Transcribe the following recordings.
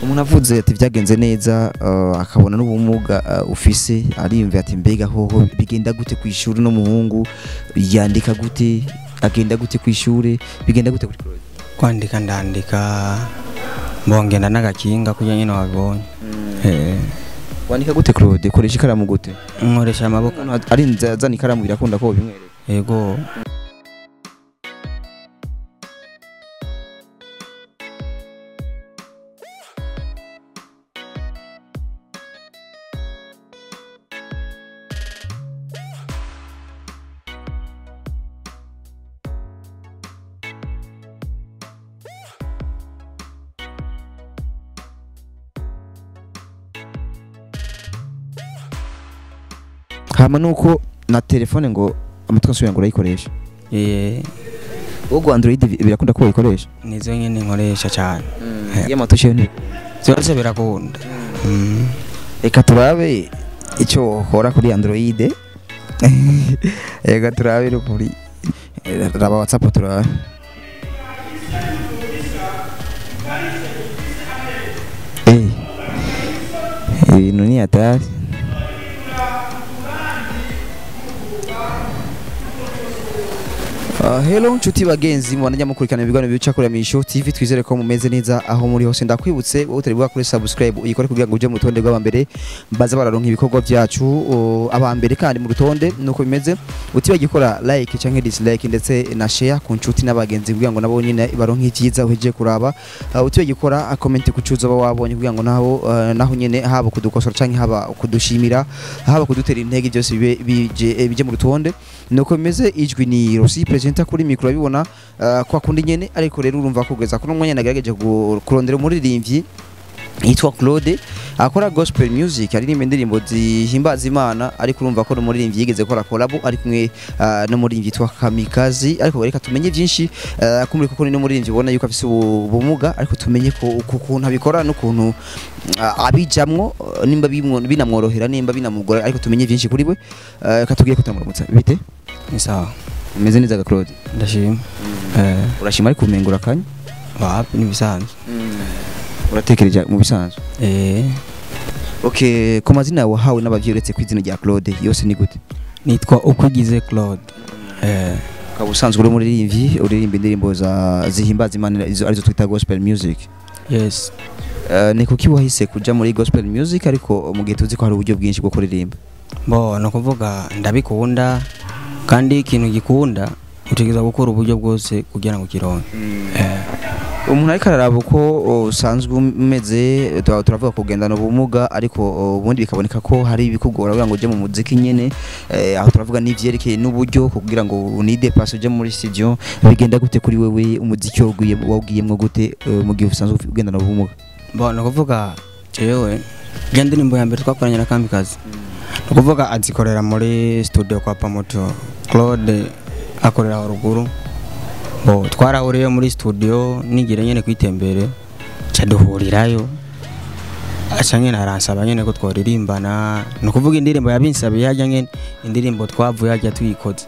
umuntu avuze ati vyagenze neza akabona n'ubumuga ufise ariyumva ati mbega hoho bigenda gute kwishuri no muhungu yandika gute agenda gute kwishuri bigenda gute kuri Claude kwandika ndandika mbongenda n'agakinga kugira nyine wabonye wandika gute Claude koresha ikaramu gute nkoresha amaboko ari nzazana ikaramu birakunda ko bimwereka yego hama nuko na telefone ngo amatwi asubira ngo urayikoresha ubwo Android birakunda ko uyikoresha nizo nyene nkoresha cyane y'amatushe ni byose birakunda reka turabe icyo ukora kuri Android reka turabe kuri raba WhatsApp turabe ibintu ni hatari hello nshuti bagenzi mubandanya mukurikana ibiganiro bica kuri Misho TV twizere ko mumeze neza aho muri hose ndakwibutse wowe utari bwa kuri subscribe uyikore kugira ngo uje mu rutonde rw'abambere baza bararonka ibikorwa byacu abambere kandi mu rutonde nuko bimeze utibagikora like canke dislike ndetse na share ku nshuti n'abagenzi kugira ngo nabo nyine baronka ivyiza uheje kuraba utibagikora comment kucuza aba wabonye kugira ngo naho nyine haba kudukosora canke haba kudushimira haba kudutera intege byose bije mu rutonde nuko bimeze ijwi ni Rosi presenter kuri micro bibona kwa kundi nyene ariko rero urumva kugeza kuri umwanya nagerageje kurondera umuririmbyi yitwa Claude akora gospel music aririmba indirimbo zihimbaza Imana ariko urumva ko umuririmbyi yigeze gukora collab ari kumwe n'umuririmbyi yitwa Kamikazi ariko reka tumenye byinshi kumuri kuko ni umuririmbyi ubona yuko afise ubumuga ariko tumenye ko ukuntu abikora n'ukuntu abijamwo nimba binamworohera nimba binamugora ariko tumenye byinshi kuri we katubwiye kutamuramutsa bite ni sawa umeze neza ga Claude ndashima urashima ariko umengura kanya wapi ni bisanzwe uratekereje mu bisanzwe okay ko mazina yawe hawe n'abavyeretse ku izina rya Claude yose ni gute nitwa ukwigize Claude ka busanzwe uri muririmbyi uririmba indirimbo zihimbaza Imana arizo twita gospel music yes ni kuki wahise kuja muri gospel music ariko mu gihe tuzi ko hari uburyo bwinshi bwo kuririmba no kuvuga ndabikunda kandi ikintu gikunda utegeza gukora uburyo bwose kugira ngo kironke umuntu ariko araraba uko usanzwe umeze turavuga kugendana ubumuga ariko ubundi bikaboneka ko hari ibikugora kugira ngo uje mu muziki nyene aho turavuga n'ivyerekeye n'uburyo kugira ngo unide pass uje muri studio bigenda gute kuri wewe umuziki wawugiyemwo gute mu gihe usanzwe ugendana ubumuga no kuvuga jewe ndirimbo ya mbere twakoranye na Kamikazi no kuvuga azikorera muri studio kwa Pamoto Claude akorera ruguru twarahuriye muri studio nigire nyene kwitembere caduhurirayo aca nyene aransaba nyene ko tworirimbana no kuvuga indirimbo yabinsabiye hajya nyene indirimbo twavuye hajya tuyikoze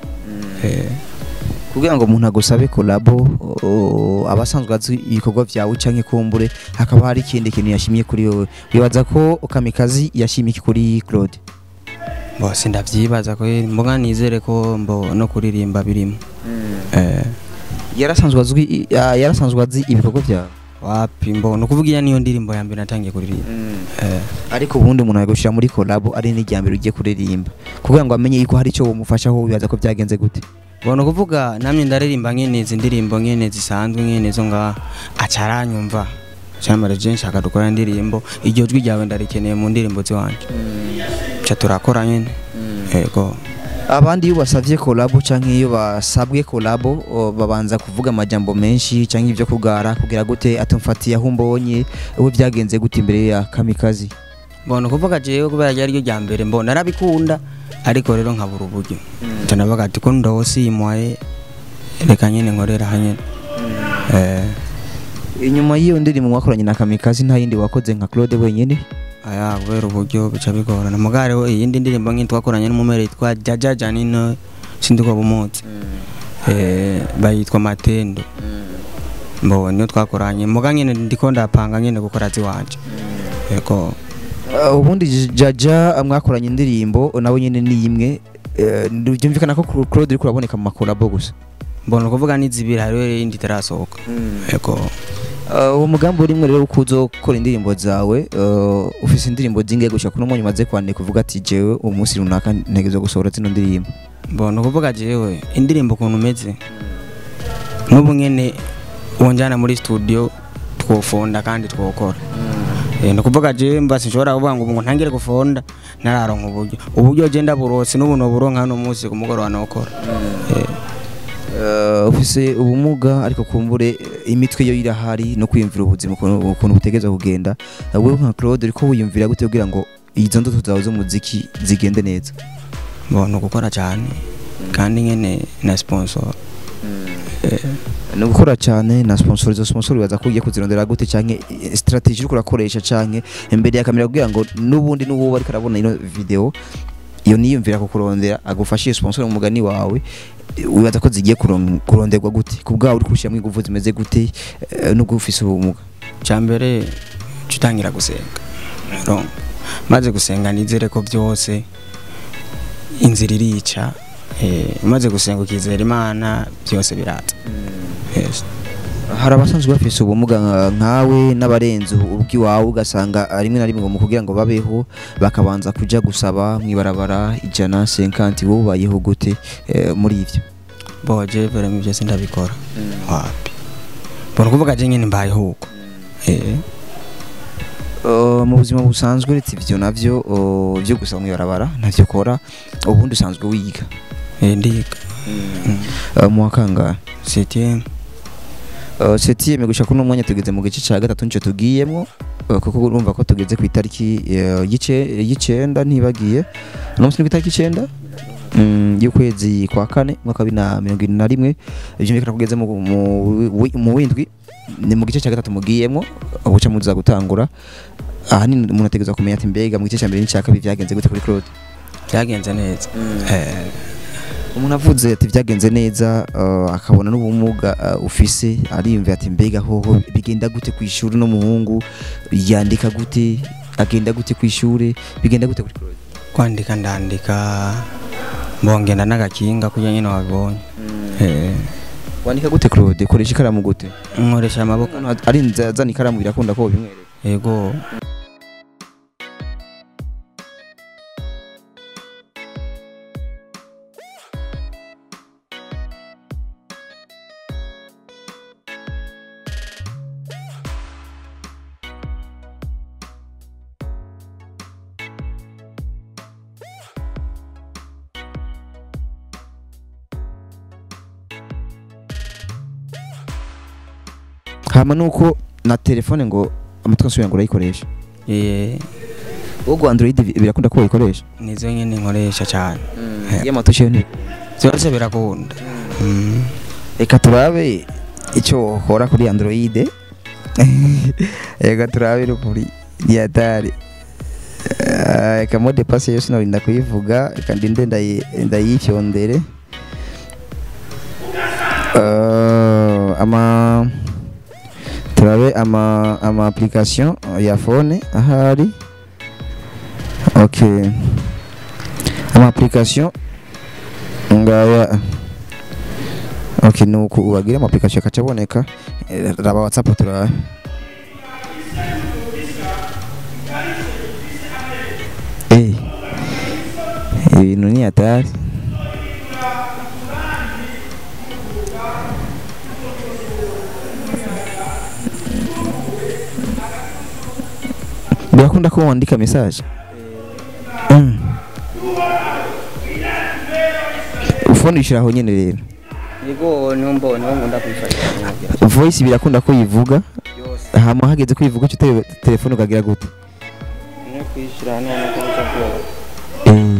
kugira ngo umuntu agusabe collab abasanzwe azi ibikorwa vyawe canke kumbure hakaba hari ikindi kintu yashimiye kuri wewe wibaza ko Kamikazi yashimiye kuri Claude sindavyibaza ko mbona nizere ko no kuririmba birimo yarasanzwe azi ibikorwa vyawe wapi no kuvuga iya niyo ndirimbo ya mbere natangiye kuririmba ariko ubundi umuntu yagushira muri collab ari n'ijyambere ugiye kuririmba kugira ngo amenye yuko hari icyo umufasha ho wibaza ko byagenze gute no kuvuga namye ndaririmba nyene indirimbo nyene zisanzwe nyene zo nga acaranyumva cyamara jenshi akadukora indirimbo iryo jwi ryawe ndarikeneye mu ndirimbo ziwanje turakora nyene yego abandi iyo basavye collab canke iyo basabwe collab babanza kuvuga amajambo menshi canke ivyo kugara kugira gute atumfatiye aho mbonye ubu byagenze gute imbere ya Kamikazi no kuvuga jewe kubera yari ryo rya mbere narabikunda ariko rero nkabura uburyo cyanavuga ati ko ndosimwaye reka nyene nkorera hanyene inyuma y'iyo ndirimbo mwakoranye na Kamikazi nta yindi wakoze nka Claude wenyene kubera uburyo bica bigorana mugare we iyindi ndirimbo nk'indi twakoranye n'umumere yitwa Jaja nino sindiko bumutse bayitwa Matendo mbo niyo twakoranye muga nyene ndiko ndapanga nyene gukora ziwanje yego ubundi jaja mwakoranye indirimbo nawe nyene ni imwe byumvikana ko Claude uri kuraboneka mu makolabo gusa mbona kuvuga n'izibira hariho indi tarasohoka yego uwo mugambi urimwe rero ukuzo gukora indirimbo zawe ufise indirimbo zingahe gushaka kuno mwanya umaze kwandika kuvuga ati jewe umunsi runaka ntegezo gusohora zino ndirimbo mbona kuvuga jewe indirimbo ukuntu umeze n'ubu nyene wonjana muri studio twofonda kandi twokora no kuvuga je mbasi nshobora kuvuga ngo ntangire gufonda nararonka uburyo je ndaburose n'ubu no buronka hano munsi kumugorora nokora ufise ubumuga ariko kumbure imitwe yo irahari no kwiyumvira ubuzima ukuntu butegeza kugenda wewe nka Claude uriko wiyumvira gute kugira ngo izo ndoto zawe z'umuziki zigende neza mbona gukora cyane kandi nyene na sponsor no gukora cyane na sponsor izo sponsor baza kugiye kuzirondera gute canke strategy uri kurakoresha canke imbere ya kamera kugira ngo nubundi n'uwo ariko arabona ino video iyo niyumvira ko kurondera agufashije sponsor mu mugani wawe wibaza ko zigiye kuronderwa gute kubwawe uri kushimwe ingufu zimeze gute no gufisa ubumuga cyambere tutangira gusenga maze gusenga nizere ko byose inzira irica maze gusenga ukizera Imana byose biraza yes hari abasanzwe bafise ubumuga nkawe n'abarenze ubwiwawe ugasanga rimwe na rimwe mu kugira ngo babeho bakabanza kuja gusaba mwibarabara 150 wobayeho gute muri ivyo boje veremye byose ndabikora wapi bora kuvuga je nyene mbayeho uko mu buzima busanzwe uretse ivyo navyo byo gusaba mwibarabara ntavyo kora ubundi usanzwe wiga ndiga mu wakanga 7e septième gushaka kuno mwanya tugeze mu gice ca gatatu nico tugiyemwo kuko urumva ko tugeze ku itariki y'icenda ntibagiye no musi itariki 9 y'ukwezi kwa kane mwaka 2021 byumvikana kugeze mu windwi ni mu gice ca gatatu mugiyemwo ubuca muza gutangura aha ni umuntu ategeza kumenya ati mbega mu gice ca mbere n'icya kabiri byagenze gute kuri Claude byagenze neza umuntu avuze ati byagenze neza akabona n'ubumuga ufise ariyumva ati mbega hoho bigenda gute ku ishuri no muhungu yandika gute agenda gute ku ishuri bigenda gute kuri Claude kwandika ndandika mbongenda n'agakinga kuja nyine wabonye wandika gute Claude koresha ikaramu gute nkoresha amaboko ari nzazana ikaramu birakunda ko bimwereka yego hama nuko na telefone ngo amatwi asubira ngo urayikoresha ubwo Android birakunda ko uyikoresha nizo nyene nkoresha cyane y'amatushe ni byose birakunda reka turabe icyo ukora kuri Android reka turabe kuri yatari reka mode passe yose narinda kuyivuga kandi ndayifyondere turabe ama application ya phone ahari okay ama application ngaya okay nuko ubagira ama application kacaboneka raba WhatsApp turabe ibintu ni hatari birakunda ko wandika message ufone ishiraho nyene rero yego niyo ngunda kwifasha voice birakunda ko yivuga hama hageze ko yivuga cyo telefone ukagira gute no kwishira none ko cyakora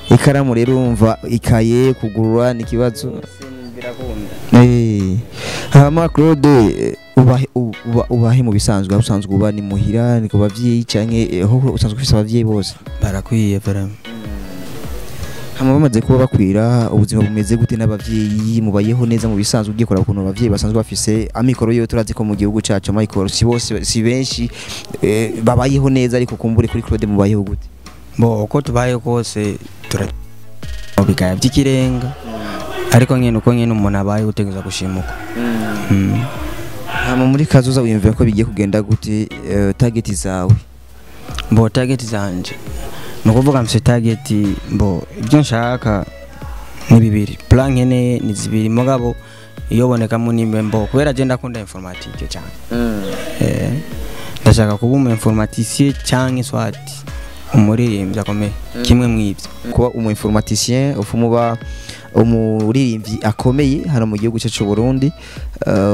ikaramu rero umva ikaye kugurura ni kibazo hama Claude ubahe mu bisanzwe usanzwe uba ni muhira ni ku bavyeyi canke ho usanzwe ufise abavyeyi bose barakwiye vraiment hama bamaze kuba bakwira ubuzima bumeze gute n'abavyeyi mubayeho neza mu bisanzwe ugiye kuraba ukuntu abavyeyi basanzwe bafise amikoro yo turazi ko mu gihugu cacu amikoro si bose si benshi babayeho neza ariko kumbure kuri Claude mubayeho gute bo uko tubayeho kose bigaya by'ikirenga ariko nyene uko nyene umuntu abaye utegereza gushimuka hama muri kazoza wiyumvira ko bigiye kugenda gute target zawe bo target zanje nukuvuga mfite target bo ibyo nshaka ni bibiri plan nkene ni zibiri mugabo iyo bonekamo nimbe mbo kubera je ndakunda informatique cyane ndashaka kuba umu informaticien cyangwa swati umuririmbyi akomeye kimwe mw'ibyo kuba umu informaticien ufumuba umuririmbyi akomeye hano mu gihugu cyacu Burundi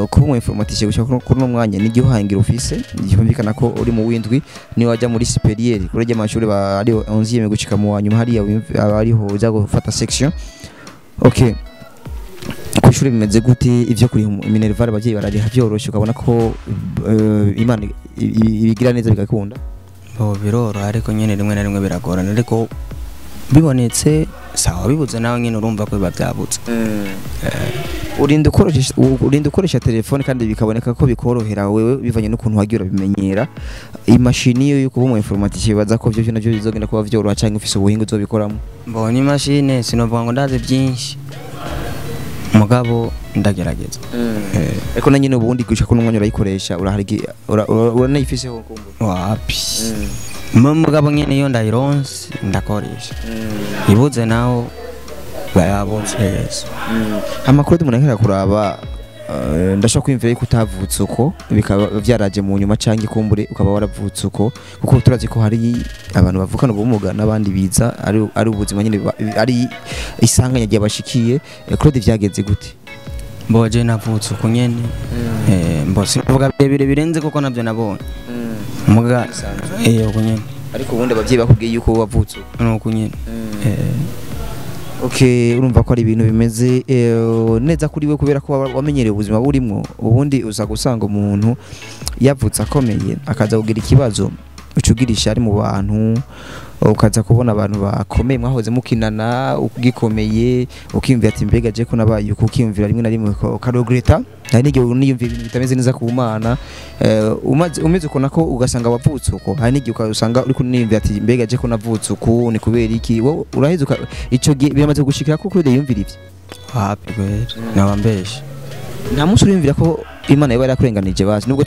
kuba umu informaticien gushaka kuri no mwanya ni gihangira ufise yumvikana ko uri mu windwi ni wajya muri superieur kurege amashuri bari 11e gucika mu wanyuma hari abariho uza gufata section okay kwishuri bimeze gute ivyo kuri minerval abavyeyi barariha byoroshe ukabona ko Imana ibigira neza bigakunda bo biroro ariko nyene rimwe na rimwe biragorana ariko bibonetse sawa bibuze nawe nyene urumva ko biba byabutse urinda ukoresha telefone kandi bikaboneka ko bikorohera wewe bivanye n'ukuntu wagiye urabimenyera imashini yo kuba mu informatique baza ko byo navyo bizogenda kuba vyoroha cyangwa ufise ubuhinga uzobikoramo mbonye imashine sinovuga ngo ndaze byinshi mugabo ndagerageza ariko na nyine ubundi gushaka ko n'umwanya urayikoresha uranayifiseho kumbu wapi mugabo nyene iyo ndayironse ndakoresha ibuze naho bayabonse yes amakuru umuntu kuraba ndashaka kwimvira yuko utavutse uko bikaba byaraje mu nyuma canke kumbure ukaba waravutse uko kuko turazi ko hari abantu bavukana ubumuga n'abandi biza ari ubuzima nyine ari isanganya giye bashikiye Claude vyageze gute boje navutse uko nyene mbo sivuga birenze kuko navyo nabonye muga uko nyene ariko ubundi abavyeyi bakubwiye yuko wavutse uko nyene okay urumva ko ari ibintu bimeze neza kuri we kubera ko wamenyereye ubuzima burimwo ubundi uza gusanga umuntu yavutse akomeye akaza kugira ikibazo ucugirisha ari mu bantu ukaza kubona abantu bakomeye mwahoze mukinana ugikomeye ukimvira ati mbega je ko nabaye ukimvira rimwe na rimwe ukaregreta hari n'igihe uniyumvira ibintu bitameze neza ku Mana umeze uko nako ugasanga wavutse uko hari n'igihe ukasanga uri kuniyumvira ati mbega je ko navutse uko ni kubera iki wowe uraheze ico biramaze gushikira ko Claude yumvira ivyo happy gwere nabambeshe nta munsi uriyumvira ko Imana yaba yarakurenganije basi nubwo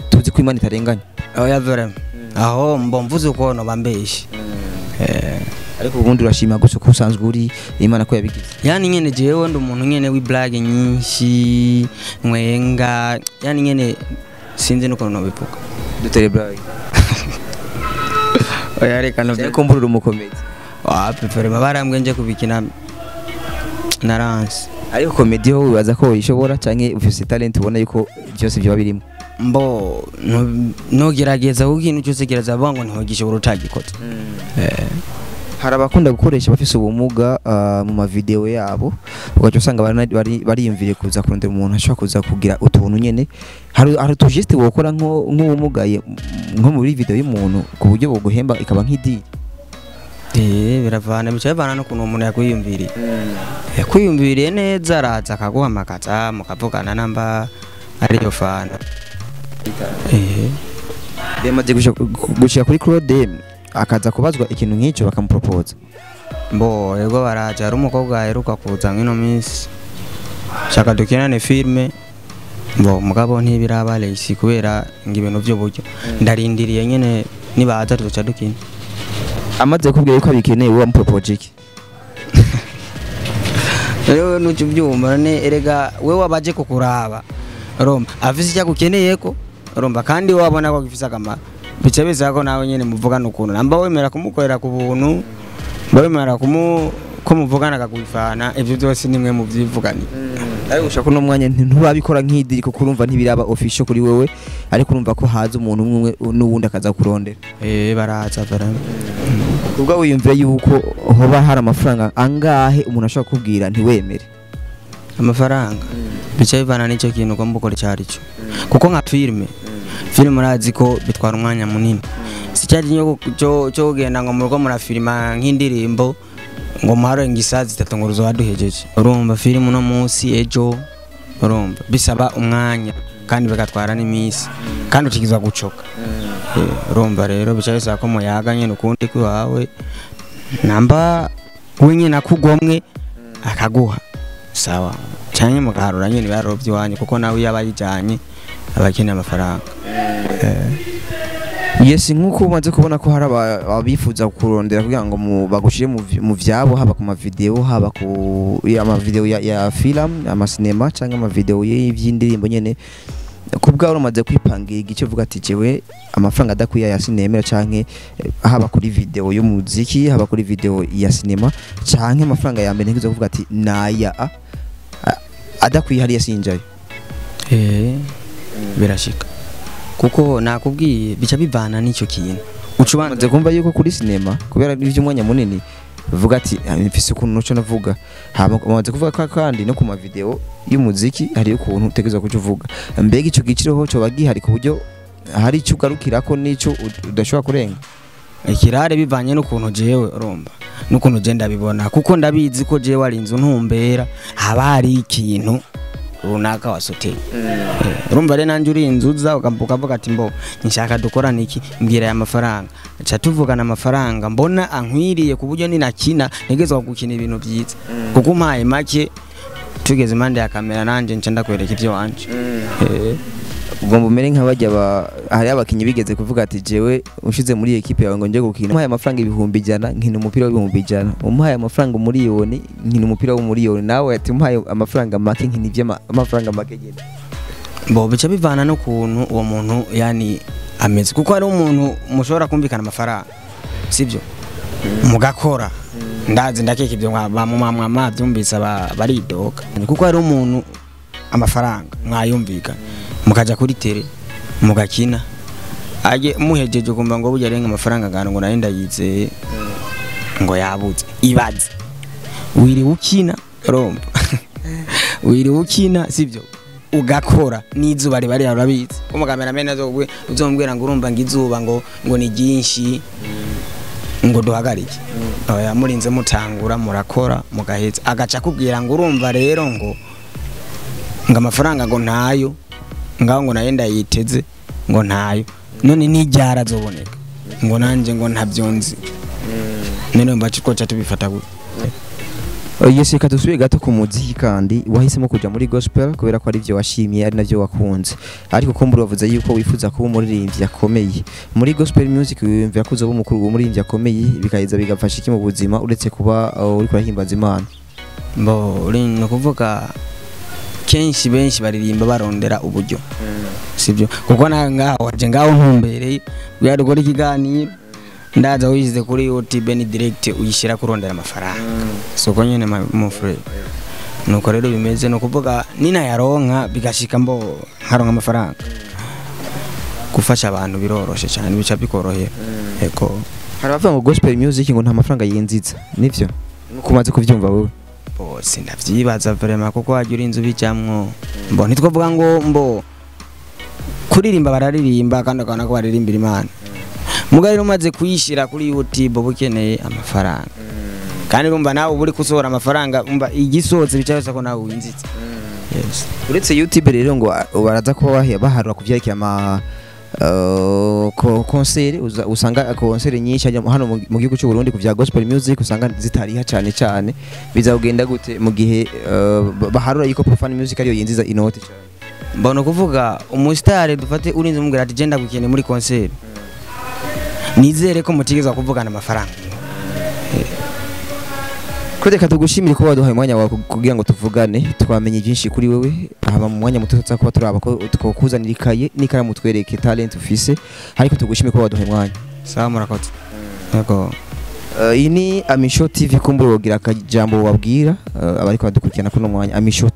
tuzi ko Imana itarenganya yabaremye aho mbomvuze uko no bambeshe ariko ubundi urashima gusa ko usanzwe uri Imana ko yabigize yani nyene jewe ndo umuntu nyene wi blague nyinshi mwenga yani nyene sinzi nuko no bipuka dutere blague oya reka no kumbura umukomezi wapi fere babarambwe nje kubikina naranse ariko comedy ho wibaza ko ishobora canke ufise talent ubona yuko byose byo birimo mbo no gerageza ukintu cyose gerageza bango ntihogishobora utagikoze hari abakunda gukoresha bafise ubumuga mu ma video yabo ugaje usanga bariyumvire kuza kurondera umuntu ashobora kuza kugira utuntu nyene hari tujiste wokora nk'ubumugaye nko muri video y'umuntu ku buryo buguhemba ikaba nk'idi biravana bicabana no kuntu umuntu yakwiyumviriye yakwiyumviriye neza araza akaguhamagaza mukavugana namba ariyo fana bemaze gushika kuri Claude akaza kubazwa ikintu nk'icyo bakamupropose mbo yego baraje ari umukobwa aheruka kuza nk'ino minsi shaka dukinane filme mbo mugabo ntibiraba lesi kubera ngibintu by'uburyo ndarindiriye nyene nibaza tuca dukina amaze kubwira ko abikeneye uwo mupropose iki rero nucyo byumva ne erega we wabaje kukuraba Roma afise cyagukeneye ko Roma kandi wabona ko gifisa akamaro bice bizako nawe nyene muvugana ukuntu namba wemera kumukorera ku buntu wemera ko muvugana akagwifana ivyo byose nimwe mu byivugani ariko ushaka no mwanya ntubabikora nk'idiri ko kurumva ntibiraba official kuri wewe ariko urumva ko haza umuntu umwe n'uwundi akaza kurondera baraza barame ubwo wiyumvira yuko hoba hari amafaranga angahe umuntu ashaka kubwira ntiwemere amafaranga bice bivana n'icyo kintu ko mbukora cyari cyo kuko nka filme urazi ko bitwara umwanya munini si cyari cyo kugenda ngo murugo murafilima nk'indirimbo ngo maro ngisazi tatongoruzo waduhejeje urumva film no munsi ejo urumva bisaba umwanya kandi bagatwara n'imisi kandi ukigizwa gucoka urumva rero bicayesa ko muyaga nyene ukundi kwiwawe namba wenye nakugomwe akaguha sawa cyane mugarura nyene barovye wanye kuko nawe yabayijanye abakeneye amafaranga Yes, nkuko umaze kubona ko hari abifuza kurondera kugira ngo bagushire mu vyabo haba ku mavideo haba ku amavideo ya film amasinema cyangwa amavideo y'ivyindirimbo nyene kubwa urumaze kwipangira igice uvuga ati jewe amafaranga adakwiye ya sinema canke haba kuri video y'umuziki haba kuri video ya sinema canke amafaranga ya mbere ngizo kuvuga ati naya adakwiye hari yasinjaye birashika kuko nakubwiye bica bivana n'icyo kintu ucubanze kumva yuko kuri sinema kubera ivyo umwanya munini uvuga ati mfise ukuntu noco navuga hamaze kuvuga kandi no ku ma video y'umuziki hari ukuntu utegezwa kuco uvuga mbega ico giciro ho cyo bagihari ku buryo hari icyo ugarukirako n'ico udashobora kurenga ikirare bivanye n'ukuntu jewe urumva n'ukuntu je ndabibona kuko ndabizi ko jewe ari inzu ntumbera haba hari ikintu runaka wasoteye urumva rero nanje uri inzuza ukavuga ati mbo nshaka dukora niki mbwira ya mafaranga acha tuvugana amafaranga mbona ankwiriye kuburyo ni nakina negezwa gukina ibintu byiza kuko mpaye make tugeze mande ya kamera nanje nca ndakwereka ivyo wanje ugomba umere nk'abajya hari abakinyi bigeze kuvuga ati jewe ushize muri equipe yawe ngo nje gukina umuhaye amafaranga 100 nkina umupira wa 100 umuhaye amafaranga miliyoni nkina umupira wa miliyoni nawe ati umuhaye amafaranga make nkina ivyo amafaranga make genda bo bica bivana no kuntu uwo muntu yani ameze kuko ari umuntu mushobora kumvikana amafaranga sivyo mugakora ndazi ndakeka ivyo mama byumvisa baridoka kuko ari umuntu amafaranga mwayumvika mukaja kuri tele mugakina aje muhejeje kumva ngo burya renga amafaranga gano ngo narinda yizeye ngo yabuze ibaze wiri ukina romba wiri ukina sivyo ugakora n'izuba ribari arabizi ko mukameramena zo uzombwira ngo urumva ngizuba ngo ni byinshi ngo duhagarike oya murinze mutangura murakora mugaheza agaca kubwira ngo urumva rero ngo amafaranga ngo ntayo ngaho ngo nayenda yiteze ngo ntayo none nijyara zoboneka ngo nanje ngo ntabyonzi none mbaci ko cyatubifata gute Yesi kadusubiye gato ku muziki kandi wahisemo kuja muri gospel kubera ko ari byo washimiye ari navyo wakunze ariko ko mburu bavuze yuko wifuza kuba umuririmbyi akomeye muri gospel music wiyumvira ko uzoba umukuru w'umuririmbyi akomeye bikayiza bigafasha iki mu buzima uretse kuba uri kurahimbaza Imana mbo uri no kuvuga kenshi benshi baririmba barondera uburyo sibyo kuko nangaho waje ngaho ntumbereye bwari gukora ikiganiro ndaza wizize kuri YouTube ni direct uyishira kurondera amafaranga soko nyene mu free nuko rero bimeze no kuvuga nina yaronka bigashika mbo haronka amafaranga gufasha abantu biroroshe cyane bica bikorohera eko hari abavuga ngo gospel music ngo nta mafaranga yinziza nivyo kumaze kuvyumva wowe bose ndavyibaza vraiment kuko wagira inzu bijamwo mbo nitwovuga ngo mbo kuririmba bararirimba kandi akana ko baririmbira Imana mugari rumaze kuyishira kuri YouTube bukeneye amafaranga kandi rumba nawe uburi kusohora amafaranga umba igisoze bicayose ko nawe winzitse yes uretse YouTube rero ngo baraza ko baharura kuvyerekera ama concert usanga concert nyinshi hano mu gihugu cy'u Burundi ku vya gospel music usanga zitariha cyane bizagenda gute mu gihe baharura yuko profane music ariyo yinziza inote cyane mbona kuvuga umustar dufate urinze mubwira ati genda gukene muri concert nizere ko mutigeza kuvugana amafaranga Kodeka tugushimira ko waduhaye umwanya wawe kugira ngo tuvugane twamenye byinshi kuri wewe haba mu mwanya muto tsakuba turaba ko tukokuzanira ikaye n'ikaramu twereke talent ufise ariko tugushimira ko waduhaye umwanya sawa murakoze yego iyi ni Amisho TV kumbura wogira akajambo wabwira abariko badukurikirana kuno mwanya Amisho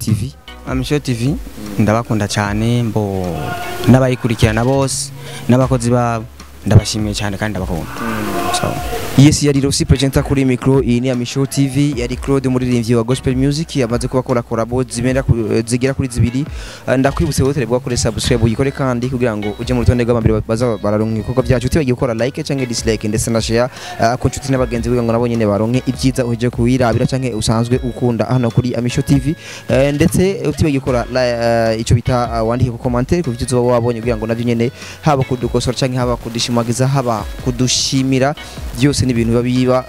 TV ndabakunda cyane mbo nabayikurikirana bose n'abakozi babo ndabashimiye cyane kandi ndabakunda sawa. Yes, yari Rosi presenter kuri micro, iyi ni Amisho TV, yari Claude umuririmbyi wa gospel music yamaze kuba akora collabo zigera kuri zibiri. Ndakwibutse wowe terebwa kuri subscribe uyikore kandi kugira ngo uje mu rutonde rw'abambere baza bararonka ibikorwa byacu, utibagiye gukora like canke dislike ndetse na share ku nshuti n'abagenzi kugira ngo nabo nyene baronke ibyiza uje kuwirabira canke usanzwe ukunda hano kuri Amisho TV, ndetse utibagiye gukora ico bita wandike ku commentaire ku byo wabonye kugira ngo navyo nyene haba kudukosora canke haba kudushimagiza haba kudushimira, byose ni ibintu biba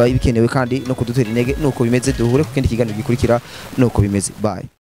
bikenewe kandi no kudutera intege. Nuko bimeze, duhure ku kindi kiganiro gikurikira. Nuko bimeze, bye.